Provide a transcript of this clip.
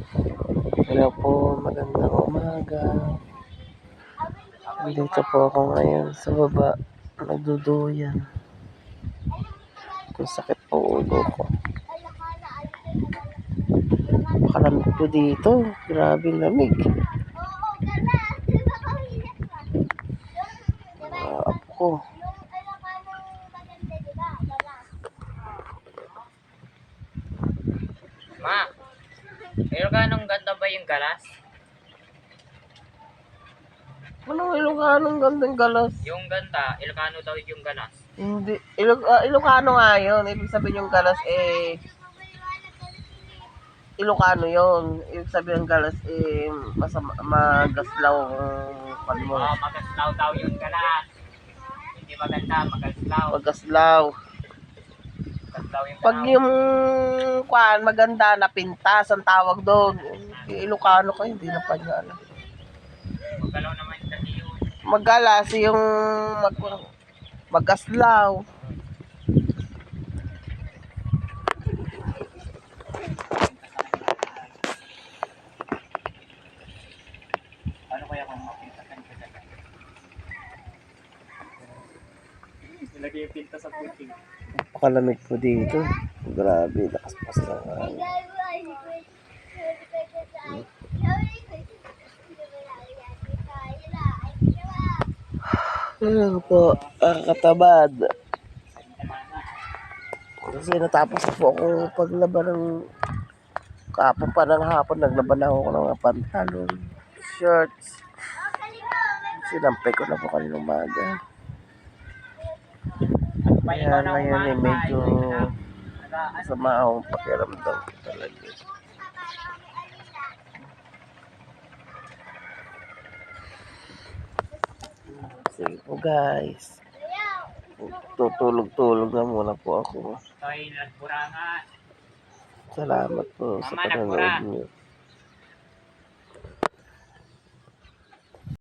Hello po, magandang umaga. Nandito po ako ngayon sa baba, nagduduyan. Kung sakit po ulo ko. Makalamig po dito, grabe lamig. Apo ko. Ma, pero ganong ganda ba yung galas? Anong Ilocanong gandang galas? Yung ganda, Ilocano daw yung galas. Hindi, Ilocano nga yun. Ibig sabihin yung galas Ilocano yun. Ibig sabihin ng galas magaslaw ang mo. Oh, magaslaw daw yung galas. Hindi maganda, magaslaw. Magaslaw. Magaslaw yung Pag galas. yung maganda na pintas ang tawag doon. Ilocano ka, hindi na pa niya alam. Magalaw naman kasi yun. Magalas yung magaslaw. Ano kaya kung makita ka nito galas? Nilagay yung pinta sa puting. Pakalamig po dito. Grabe, lakas-pas lang. Ano po, katabad. Kasi natapos po ako paglaban ng kapon pa ng hapon. Naglaban ako ng mga pantalon, shirts. Sinampay ko na po kanina umaga. Kaya ngayon medyo masama akong pakiramdam ko talaga. Sige po guys. Tutulog-tulog na muna po ako. Toy, nagburangan. Salamat po sa panonood niyo.